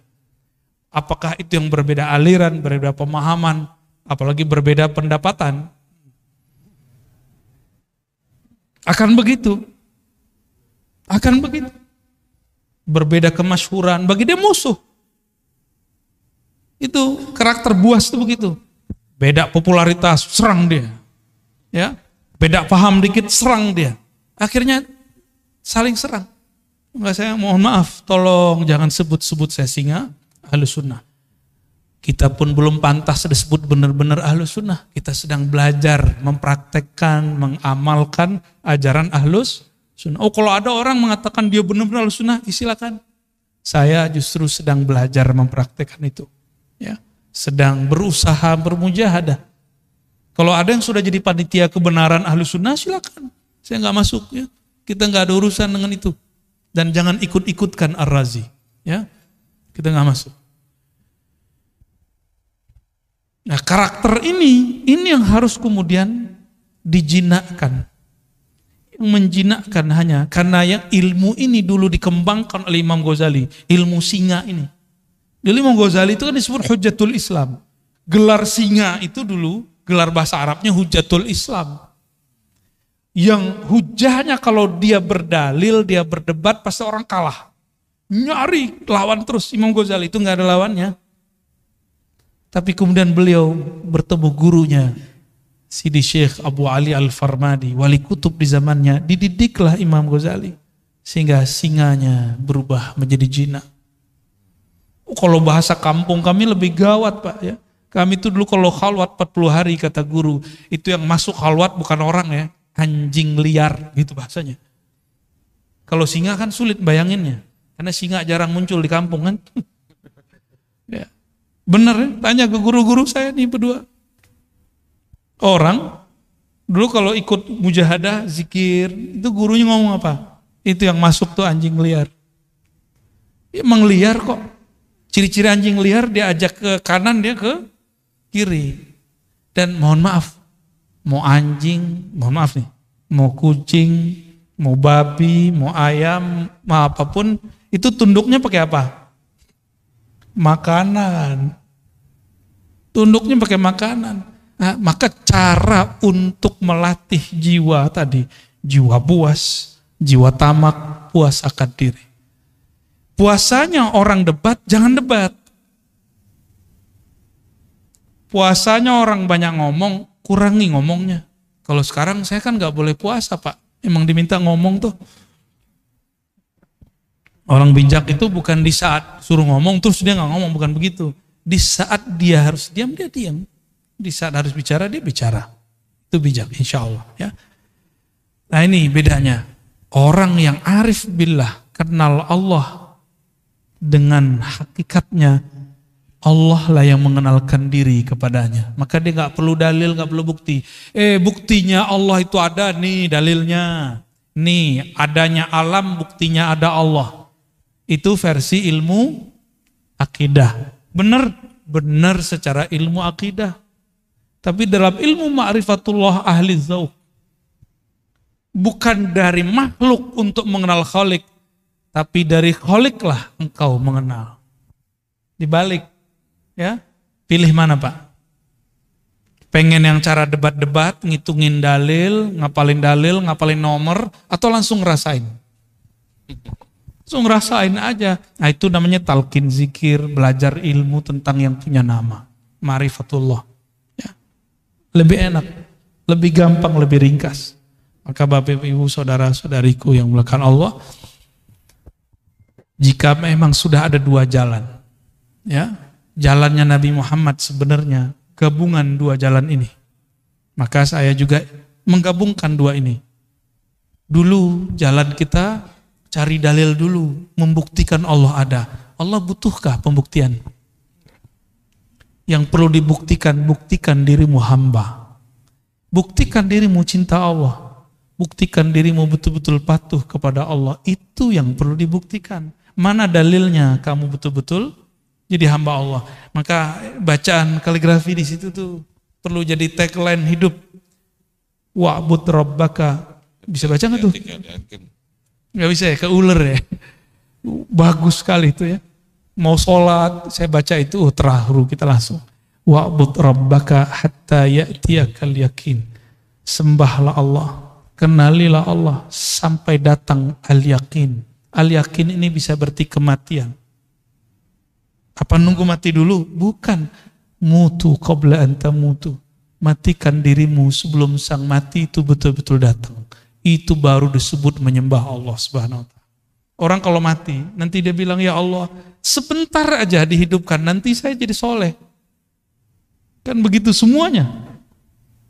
Apakah itu yang berbeda aliran, berbeda pemahaman, apalagi berbeda pendapatan? Akan begitu. Akan begitu. Berbeda kemasyhuran, bagi dia musuh. Itu karakter buas itu begitu. Beda popularitas, serang dia. Ya, beda paham dikit, serang dia. Akhirnya saling serang. Enggak, saya mohon maaf, tolong jangan sebut-sebut saya singa Ahlus Sunnah. Kita pun belum pantas disebut benar-benar Ahlus Sunnah. Kita sedang belajar, mempraktekkan, mengamalkan ajaran Ahlus Sunnah. Oh, kalau ada orang mengatakan dia benar-benar Ahlus Sunnah, silakan. Saya justru sedang belajar mempraktekkan itu. Ya, sedang berusaha bermujahadah. Kalau ada yang sudah jadi panitia kebenaran Ahlus Sunnah, silakan. Saya nggak masuk ya. Kita nggak ada urusan dengan itu. Dan jangan ikut-ikutkan Ar-Razi. Ya, kita nggak masuk. Nah, karakter ini yang harus kemudian dijinakkan. Yang menjinakkan hanya karena yang ilmu ini dulu dikembangkan oleh Imam Ghazali, ilmu singa ini. Dulu Imam Ghazali itu kan disebut Hujjatul Islam. Gelar singa itu dulu, gelar bahasa Arabnya Hujjatul Islam. Yang hujahnya kalau dia berdalil, dia berdebat, pasti orang kalah. Nyari lawan terus. Imam Ghazali itu nggak ada lawannya. Tapi kemudian beliau bertemu gurunya, Sidi Syekh Abu Ali Al-Farmadi, wali kutub di zamannya, dididiklah Imam Ghazali. Sehingga singanya berubah menjadi jinak. Kalau bahasa kampung kami lebih gawat Pak ya. Kami itu dulu kalau khalwat 40 hari kata guru, itu yang masuk khalwat bukan orang ya, anjing liar gitu bahasanya. Kalau singa kan sulit bayanginnya, karena singa jarang muncul di kampung kan. Ya. Bener ya, tanya ke guru-guru saya nih berdua. Orang dulu kalau ikut mujahadah, zikir, itu gurunya ngomong apa? Itu yang masuk tuh anjing liar. Emang liar kok. Ciri-ciri anjing liar dia ajak ke kanan, dia ke kiri. Dan mohon maaf, mau anjing, mohon maaf nih, mau kucing, mau babi, mau ayam, mau apapun, itu tunduknya pakai apa? Makanan. Tunduknya pakai makanan. Nah, maka cara untuk melatih jiwa tadi, jiwa buas, jiwa tamak, puas akan diri. Puasanya orang debat, jangan debat. Puasanya orang banyak ngomong, kurangi ngomongnya. Kalau sekarang saya kan nggak boleh puasa Pak, emang diminta ngomong tuh. Orang bijak itu bukan di saat suruh ngomong terus dia nggak ngomong, bukan begitu. Di saat dia harus diam, dia diam. Di saat harus bicara, dia bicara. Itu bijak, insya Allah. Ya. Nah ini bedanya. Orang yang arif billah, kenal Allah dengan hakikatnya, Allah lah yang mengenalkan diri kepadanya. Maka dia nggak perlu dalil, nggak perlu bukti. Buktinya Allah itu ada nih dalilnya. Nih adanya alam, buktinya ada Allah. Itu versi ilmu akidah. Benar secara ilmu akidah. Tapi dalam ilmu ma'rifatullah ahli dzauq, bukan dari makhluk untuk mengenal Khalik, tapi dari Khalik lah engkau mengenal. Dibalik, ya, pilih mana Pak? Pengen yang cara debat-debat, ngitungin dalil, ngapalin nomor, atau langsung ngerasain? Langsung ngerasain aja. Nah itu namanya talqin zikir, belajar ilmu tentang yang punya nama, ma'rifatullah. Ya. Lebih enak, lebih gampang, lebih ringkas. Maka Bapak Ibu saudara-saudariku yang dimuliakan Allah, jika memang sudah ada dua jalan, ya, jalannya Nabi Muhammad sebenarnya gabungan dua jalan ini, maka saya juga menggabungkan dua ini. Dulu jalan kita cari dalil dulu, membuktikan Allah ada. Allah butuhkah pembuktian? Yang perlu dibuktikan, buktikan dirimu hamba. Buktikan dirimu cinta Allah. Buktikan dirimu betul-betul patuh kepada Allah. Itu yang perlu dibuktikan. Mana dalilnya kamu betul-betul jadi hamba Allah. Maka bacaan kaligrafi di situ tuh perlu jadi tagline hidup. Wa'bud rabbaka. Bisa baca nggak tuh? Nggak bisa ya, keuler ya. Bagus sekali itu ya. Mau sholat, saya baca itu terharu kita langsung. Wa'bud rabbaka hatta ya'tiyakal yakin. Sembahlah Allah. Kenalilah Allah sampai datang al-yakin. Al-yakin ini bisa berarti kematian. Apa nunggu mati dulu? Bukan. Mutu qabla anta mutu. Matikan dirimu sebelum sang mati itu betul-betul datang. Itu baru disebut menyembah Allah Subhanahu wa ta'ala. Orang kalau mati, nanti dia bilang, ya Allah, sebentar aja dihidupkan, nanti saya jadi soleh. Kan begitu semuanya.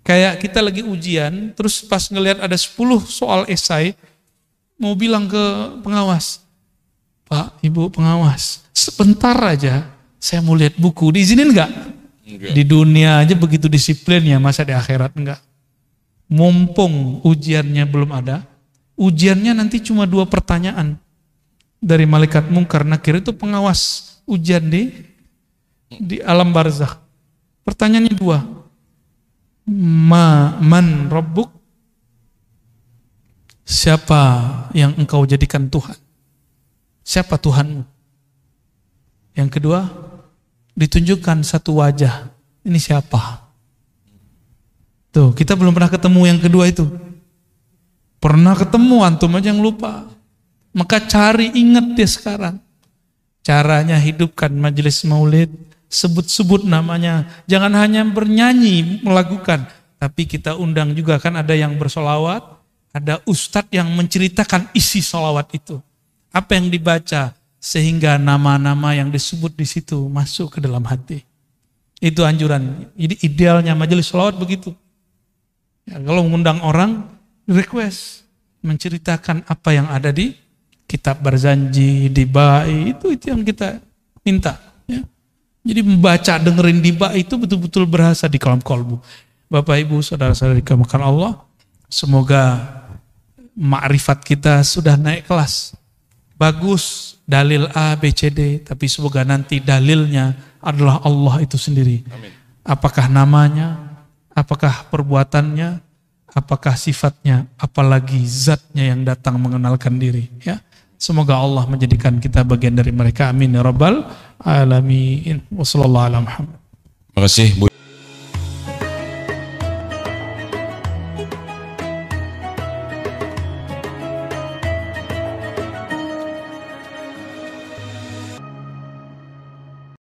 Kayak kita lagi ujian, terus pas ngelihat ada 10 soal esai, mau bilang ke pengawas, Pak, Ibu pengawas, sebentar aja saya mau lihat buku, diizinin enggak? Di dunia aja begitu disiplinnya, masa di akhirat enggak? Mumpung ujiannya belum ada, ujiannya nanti cuma 2 pertanyaan dari malaikat mungkar nakir, itu pengawas ujian di alam barzakh. Pertanyaannya 2. Man rabbuk? Siapa yang engkau jadikan Tuhan? Siapa Tuhanmu? Yang kedua, ditunjukkan satu wajah. Ini siapa? Tuh, kita belum pernah ketemu yang kedua itu. Pernah ketemu, antum aja yang lupa. Maka cari, ingat dia sekarang. Caranya hidupkan majelis maulid, sebut-sebut namanya. Jangan hanya bernyanyi, melakukan. Tapi kita undang juga, kan ada yang bersolawat, ada ustadz yang menceritakan isi solawat itu. Apa yang dibaca, sehingga nama-nama yang disebut di situ masuk ke dalam hati. Itu anjuran. Jadi idealnya majelis solawat begitu. Ya, kalau mengundang orang, request, menceritakan apa yang ada di kitab Barzanji, di Ba'i, itu yang kita minta. Ya. Jadi membaca, dengerin di Ba'i itu betul-betul berasa di kolam kolbu. Bapak Ibu, saudara-saudari dikasihi Allah, semoga ma'rifat kita sudah naik kelas. Bagus dalil A, B, C, D, tapi semoga nanti dalilnya adalah Allah itu sendiri. Amin. Apakah namanya, apakah perbuatannya, apakah sifatnya, apalagi zatnya yang datang mengenalkan diri. Ya, semoga Allah menjadikan kita bagian dari mereka. Amin ya rabbal alamin. Wassallallahu ala Muhammad. Terima kasih Bu.